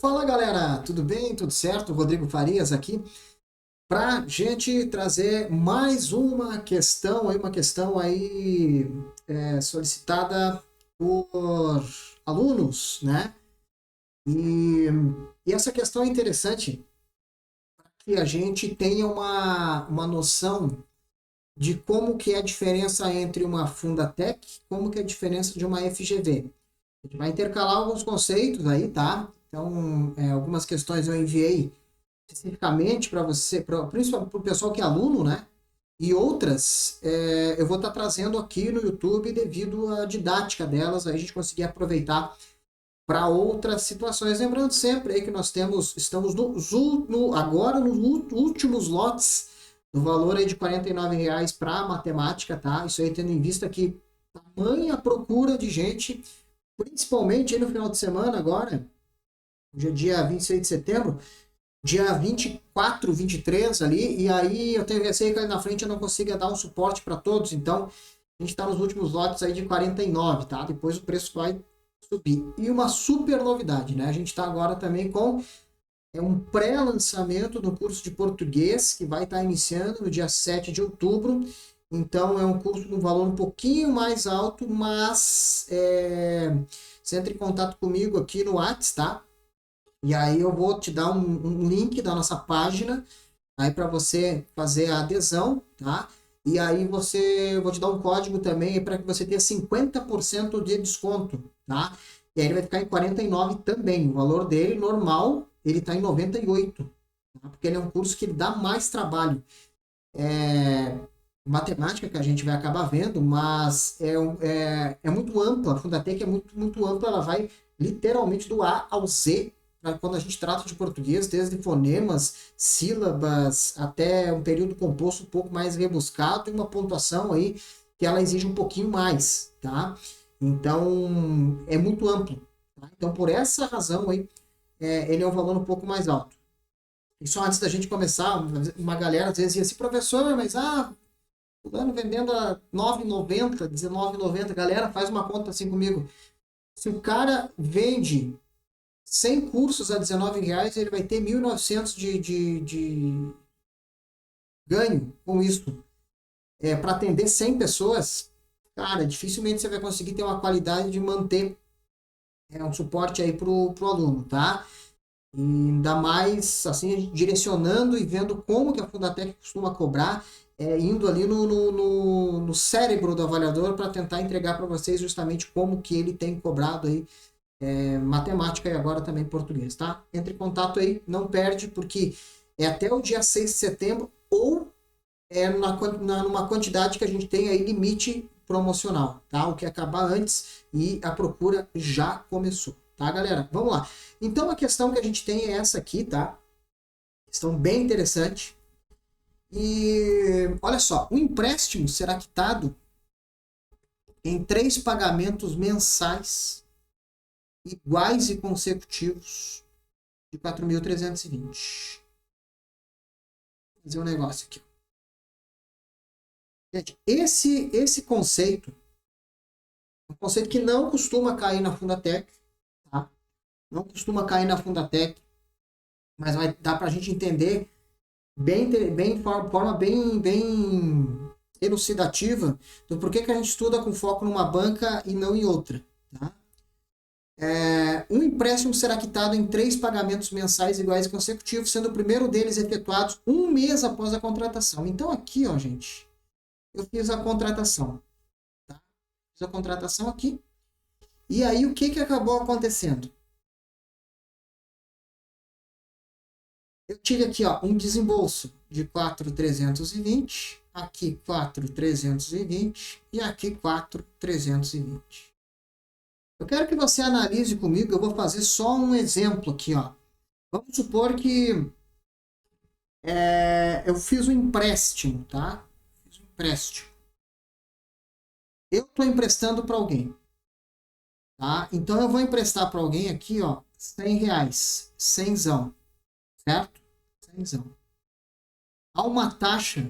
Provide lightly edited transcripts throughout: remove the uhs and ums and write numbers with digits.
Fala galera, tudo bem? Tudo certo? Rodrigo Farias aqui para gente trazer mais uma questão aí solicitada por alunos, né? E, e essa questão é interessante que a gente tenha uma noção de como que é a diferença entre uma Fundatec, como que é a diferença de uma FGV. A gente vai intercalar alguns conceitos aí, tá? Então, algumas questões eu enviei especificamente para você, principalmente para o pessoal que é aluno, né? E outras eu vou estar trazendo aqui no YouTube devido à didática delas, aí a gente conseguir aproveitar para outras situações. Lembrando sempre aí que estamos agora nos últimos lotes do valor aí de R$ 49 para matemática, tá? Isso aí tendo em vista que tamanha procura de gente, principalmente aí no final de semana agora, hoje é dia 26 de setembro, dia 24, 23 ali, e aí eu tenho receio que ali na frente eu não consiga dar um suporte para todos, então a gente está nos últimos lotes aí de 49, tá? Depois o preço vai subir. E uma super novidade, né? A gente está agora também com um pré-lançamento do curso de português que vai estar iniciando no dia 7 de outubro. Então é um curso de um valor um pouquinho mais alto, mas você entra em contato comigo aqui no WhatsApp, tá? E aí eu vou te dar um link da nossa página aí para você fazer a adesão, tá? E aí eu vou te dar um código também para que você tenha 50% de desconto, tá? E aí ele vai ficar em 49 também. O valor dele normal, ele está em 98, tá? Porque ele é um curso que ele dá mais trabalho. É matemática que a gente vai acabar vendo, mas é muito ampla. A Fundatec é muito ampla, ela vai literalmente do A ao Z quando a gente trata de português, desde fonemas, sílabas, até um período composto um pouco mais rebuscado e uma pontuação aí que ela exige um pouquinho mais, tá? Então, é muito amplo. Tá? Então, por essa razão aí, ele é um valor um pouco mais alto. E só antes da gente começar, uma galera às vezes dizia assim, professor, mas fulano vendendo a 9,90, 19,90, galera, faz uma conta assim comigo. Se o cara vende 100 cursos a R$ 19, ele vai ter 1.900 de ganho com isso. Para atender 100 pessoas, cara, dificilmente você vai conseguir ter uma qualidade de manter um suporte aí pro aluno, tá? E ainda mais, assim, direcionando e vendo como que a Fundatec costuma cobrar, indo ali no cérebro do avaliador para tentar entregar para vocês justamente como que ele tem cobrado aí matemática e agora também português, tá? Entre em contato aí, não perde, porque é até o dia 6 de setembro ou numa quantidade que a gente tem aí limite promocional, tá? O que acabar antes e a procura já começou, tá, galera? Vamos lá. Então a questão que a gente tem é essa aqui, tá? Questão bem interessante. E olha só, o empréstimo será quitado em 3 pagamentos mensais iguais e consecutivos de 4.320. Vou fazer um negócio aqui. Gente, esse conceito é um conceito que não costuma cair na Fundatec, tá? Não costuma cair na Fundatec, mas vai dar para a gente entender bem de forma bem elucidativa do porquê que a gente estuda com foco numa banca e não em outra, tá? Um empréstimo será quitado em 3 pagamentos mensais iguais e consecutivos, sendo o primeiro deles efetuados um mês após a contratação. Então aqui, ó, gente, eu fiz a contratação, tá? Fiz a contratação aqui. E aí o que acabou acontecendo? Eu tive aqui, ó, um desembolso de 4.320, aqui 4.320 e aqui 4.320. Eu quero que você analise comigo, eu vou fazer só um exemplo aqui, ó. Vamos supor que eu fiz um empréstimo, tá? Fiz um empréstimo. Eu estou emprestando para alguém, tá? Então eu vou emprestar para alguém aqui, ó, R$ 100, 100zão, certo? 100zão. Há uma taxa,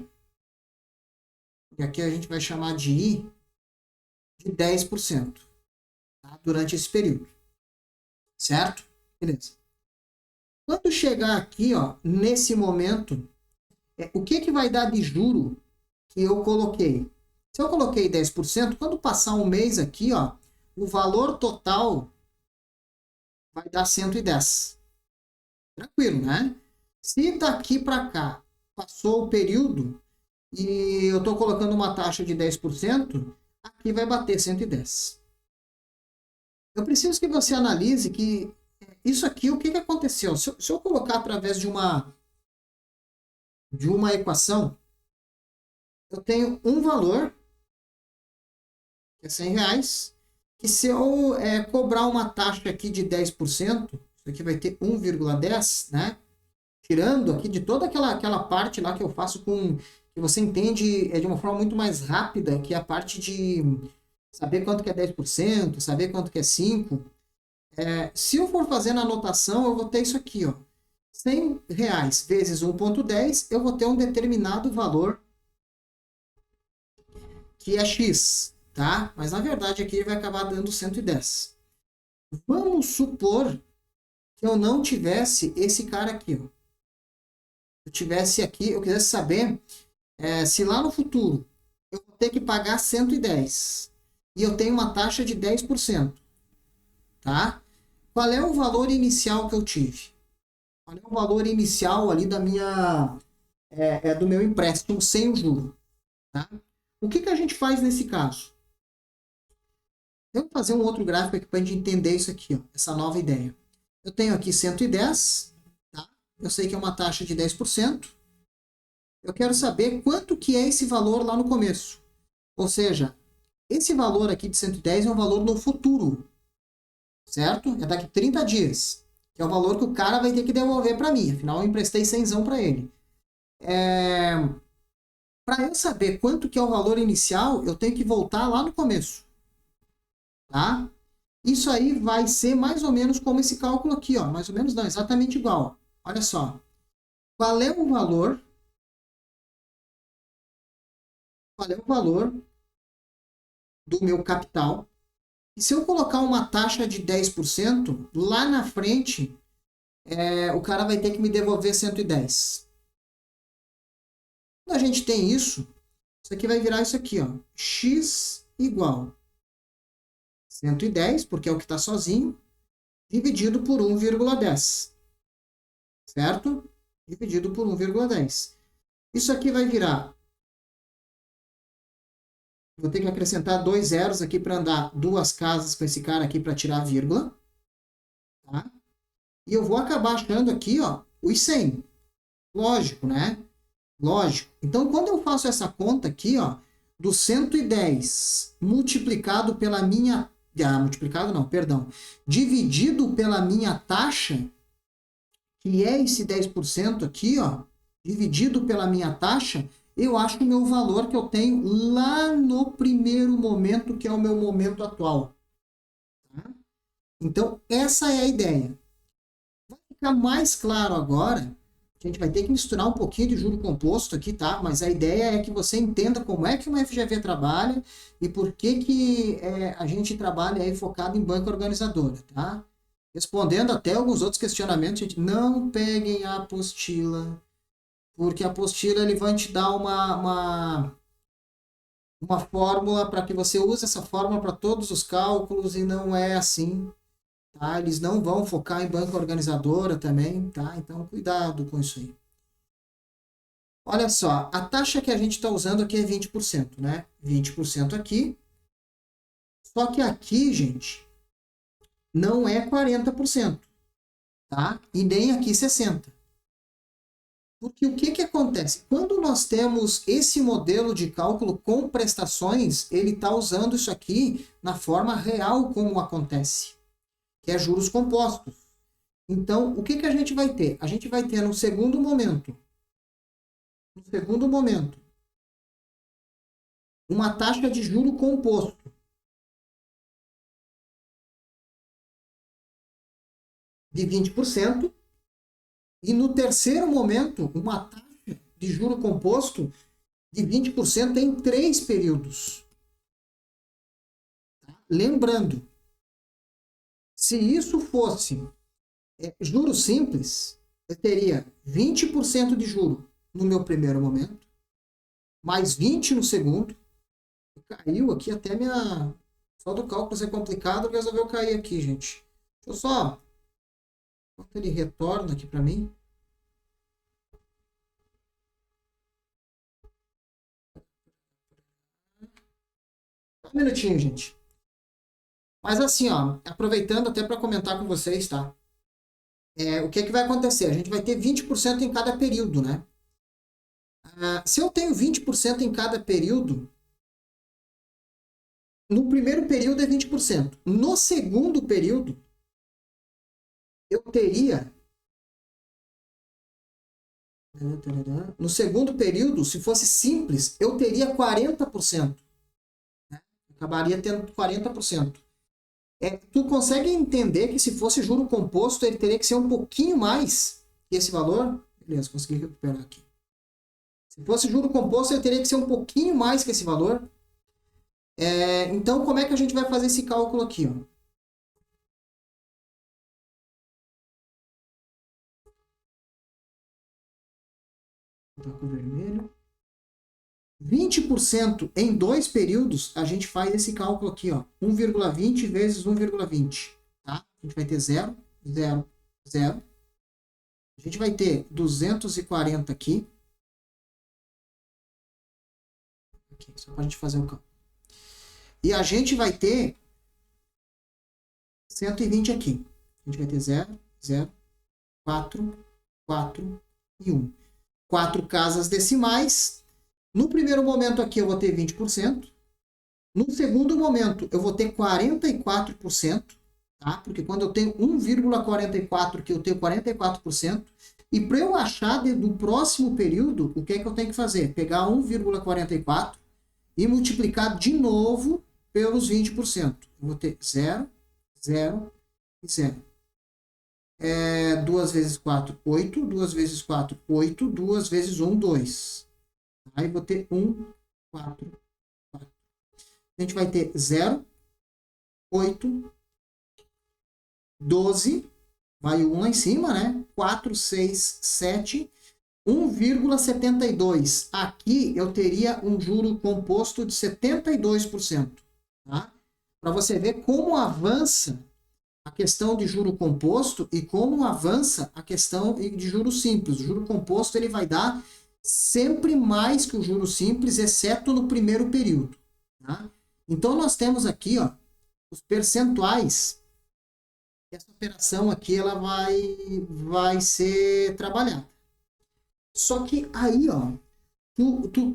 que aqui a gente vai chamar de I, de 10%, tá? Durante esse período, certo? Beleza. Quando chegar aqui, ó, nesse momento, o que vai dar de juro que eu coloquei? Se eu coloquei 10%, quando passar um mês aqui, ó, o valor total vai dar 110. Tranquilo, né? Se daqui para cá passou o período e eu estou colocando uma taxa de 10%, aqui vai bater 110. Eu preciso que você analise que isso aqui, o que aconteceu? Se eu colocar através de uma equação, eu tenho um valor, que é R$ 100, que se eu cobrar uma taxa aqui de 10%, isso aqui vai ter 1,10, né? Tirando aqui de toda aquela parte lá que eu faço que você entende de uma forma muito mais rápida, que é a parte de saber quanto que é 10%, saber quanto que é 5%. Se eu for fazer na anotação, eu vou ter isso aqui, ó. R$ 100 vezes 1,10, eu vou ter um determinado valor que é X, tá? Mas na verdade aqui ele vai acabar dando 110. Vamos supor que eu não tivesse esse cara aqui, ó. Eu tivesse aqui, eu quisesse saber se lá no futuro eu vou ter que pagar 110 e eu tenho uma taxa de 10%, tá? Qual é o valor inicial que eu tive? Qual é o valor inicial ali da minha do meu empréstimo sem o juro, tá? O que a gente faz nesse caso? Eu vou fazer um outro gráfico aqui para a gente entender isso aqui, ó, essa nova ideia. Eu tenho aqui 110, tá? Eu sei que é uma taxa de 10%. Eu quero saber quanto que é esse valor lá no começo. Ou seja, esse valor aqui de 110 é um valor no futuro, certo? É daqui 30 dias, que é o valor que o cara vai ter que devolver para mim. Afinal, eu emprestei 100 para ele. Para eu saber quanto que é o valor inicial, eu tenho que voltar lá no começo, tá? Isso aí vai ser mais ou menos como esse cálculo aqui, ó. Mais ou menos não, exatamente igual. Olha só. Qual é o valor? Qual é o valor do meu capital? E se eu colocar uma taxa de 10%, lá na frente, o cara vai ter que me devolver 110. Quando a gente tem isso aqui vai virar isso aqui, ó. X igual 110, porque é o que está sozinho, dividido por 1,10. Certo? Dividido por 1,10. Isso aqui vai virar... Vou ter que acrescentar 2 zeros aqui para andar 2 casas com esse cara aqui para tirar a vírgula. Tá? E eu vou acabar achando aqui, ó, os 100. Lógico, né? Lógico. Então, quando eu faço essa conta aqui, ó, do 110 multiplicado pela minha... multiplicado não, perdão. Dividido pela minha taxa, que é esse 10% aqui, ó, dividido pela minha taxa, eu acho o meu valor que eu tenho lá no primeiro momento, que é o meu momento atual. Tá? Então, essa é a ideia. Vai ficar mais claro agora. A gente vai ter que misturar um pouquinho de juro composto aqui, tá? Mas a ideia é que você entenda como é que uma FGV trabalha e por que a gente trabalha aí focado em banca organizadora, tá? Respondendo até alguns outros questionamentos, gente, não peguem a apostila, porque a apostila ele vai te dar uma fórmula para que você use essa fórmula para todos os cálculos e não é assim. Tá? Eles não vão focar em banca organizadora também, tá? Então, cuidado com isso aí. Olha só, a taxa que a gente está usando aqui é 20%, né? 20% aqui. Só que aqui, gente, não é 40%, tá? E nem aqui 60%. Porque o que acontece? Quando nós temos esse modelo de cálculo com prestações, ele está usando isso aqui na forma real como acontece, que é juros compostos. Então, o que a gente vai ter? A gente vai ter no segundo momento, uma taxa de juro composto de 20%, e no terceiro momento, uma taxa de juro composto de 20% em 3 períodos. Lembrando, se isso fosse juros simples, eu teria 20% de juro no meu primeiro momento, mais 20 no segundo. Caiu aqui até minha... Só do cálculo ser complicado, resolveu cair aqui, gente. Deixa eu só... Enquanto ele retorna aqui para mim. Um minutinho, gente. Mas assim, ó, aproveitando até para comentar com vocês, tá? O que é que vai acontecer? A gente vai ter 20% em cada período, né? Se eu tenho 20% em cada período, no primeiro período é 20%. No segundo período, eu teria... No segundo período, se fosse simples, eu teria 40%. Né? Acabaria tendo 40%. Tu consegue entender que se fosse juro composto, ele teria que ser um pouquinho mais que esse valor? Beleza, consegui recuperar aqui. Se fosse juro composto, ele teria que ser um pouquinho mais que esse valor. Então, como é que a gente vai fazer esse cálculo aqui? Ó? Vou botar com vermelho. 20% em dois períodos, a gente faz esse cálculo aqui, ó, 1,20 vezes 1,20. Tá? A gente vai ter 0, 0, 0. A gente vai ter 240 aqui. Só para a gente fazer o cálculo. E a gente vai ter 120 aqui. A gente vai ter 0, 0, 4, 4 e 1. 4 casas decimais. No primeiro momento aqui eu vou ter 20%. No segundo momento eu vou ter 44%. Tá? Porque quando eu tenho 1,44 aqui eu tenho 44%. E para eu achar do próximo período, o que é que eu tenho que fazer? Pegar 1,44 e multiplicar de novo pelos 20%. Eu vou ter 0, 0 e 0. 2 vezes 4, 8. 2 vezes 4, 8. 2 vezes 1, 2. Aí vou ter 1, 4, 4. A gente vai ter 0, 8, 12. Vai o 1 lá em cima, né? 4, 6, 7. 1,72. Aqui eu teria um juro composto de 72%. Tá? Para você ver como avança a questão de juro composto e como avança a questão de juro simples. O juro composto ele vai dar sempre mais que o juro simples, exceto no primeiro período. Tá? Então nós temos aqui, ó, os percentuais. Essa operação aqui ela vai ser trabalhada. Só que aí, ó,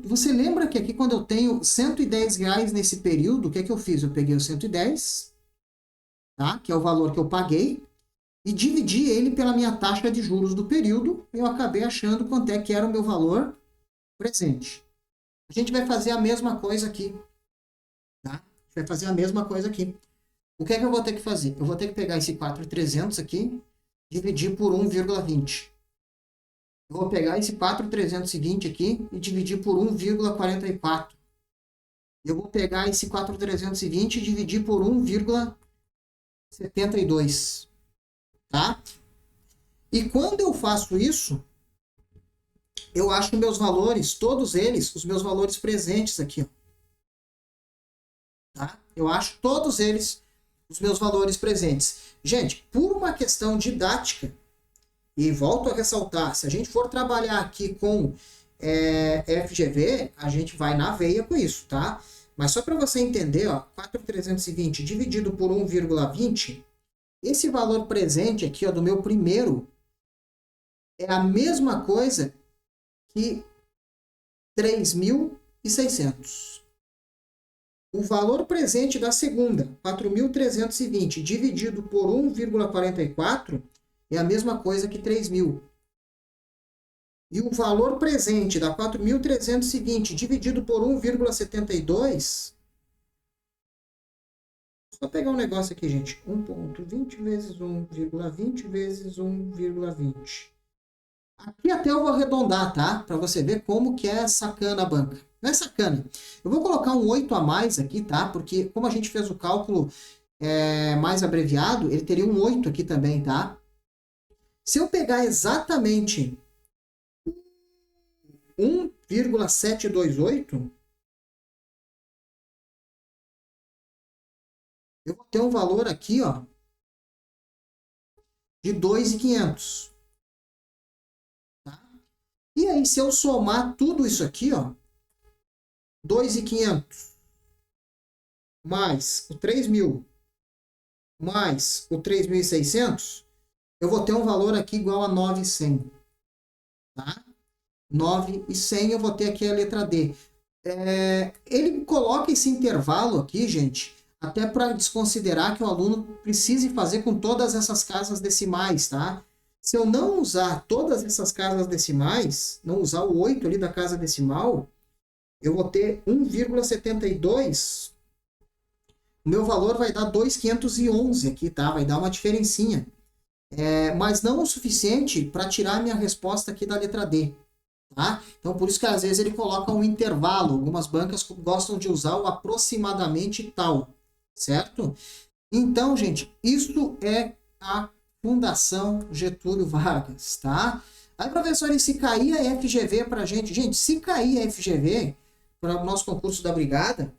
você lembra que aqui quando eu tenho R$110 nesse período, o que é que eu fiz? Eu peguei o 110, tá? Que é o valor que eu paguei, e dividi ele pela minha taxa de juros do período, eu acabei achando quanto é que era o meu valor presente. A gente vai fazer a mesma coisa aqui, tá? A gente vai fazer a mesma coisa aqui. O que é que eu vou ter que fazer? Eu vou ter que pegar esse 4.300 aqui, dividir por 1,20. Eu vou pegar esse 4.320 aqui e dividir por 1,44. Eu vou pegar esse 4.320 e dividir por 1,72. Tá? E quando eu faço isso, eu acho meus valores, todos eles, os meus valores presentes aqui. Ó. Tá? Eu acho todos eles os meus valores presentes. Gente, por uma questão didática, e volto a ressaltar, se a gente for trabalhar aqui com FGV, a gente vai na veia com isso, tá? Mas só para você entender, ó, 4.320 dividido por 1,20, esse valor presente aqui, ó, do meu primeiro, é a mesma coisa que 3.600. O valor presente da segunda, 4.320, dividido por 1,44, é a mesma coisa que 3.000. E o valor presente da 4.320 dividido por 1,72... Só pegar um negócio aqui, gente. 1,20 vezes 1,20 vezes 1,20. Aqui até eu vou arredondar, tá? Para você ver como que é sacana a banca. Não é sacana. Eu vou colocar um 8 a mais aqui, tá? Porque como a gente fez o cálculo mais abreviado, ele teria um 8 aqui também, tá? Se eu pegar exatamente 1,728, eu vou ter um valor aqui, ó, de 2.500. Tá? E aí, se eu somar tudo isso aqui, ó, 2.500 mais o 3.000 mais o 3.600, eu vou ter um valor aqui igual a 9.100. Tá? 9.100, eu vou ter aqui a letra D. Ele coloca esse intervalo aqui, gente, até para desconsiderar que o aluno precise fazer com todas essas casas decimais, tá? Se eu não usar todas essas casas decimais, não usar o 8 ali da casa decimal, eu vou ter 1,72. O meu valor vai dar 2.511 aqui, tá? Vai dar uma diferencinha. Mas não o suficiente para tirar a minha resposta aqui da letra D. Tá? Então, por isso que às vezes ele coloca um intervalo. Algumas bancas gostam de usar o aproximadamente tal, certo? Então, gente, isso é a Fundação Getúlio Vargas, tá? Aí, professor, e se cair a FGV para a gente? Gente, se cair a FGV para o nosso concurso da Brigada,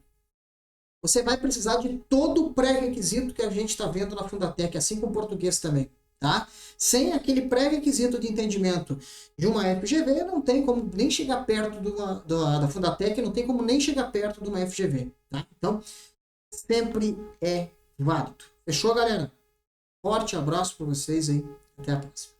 você vai precisar de todo o pré-requisito que a gente está vendo na Fundatec, assim como o português também. Tá? Sem aquele pré-requisito de entendimento de uma FGV, não tem como nem chegar perto da Fundatec, não tem como nem chegar perto de uma FGV. Tá? Então, sempre é válido. Fechou, galera? Forte abraço para vocês aí. Até a próxima.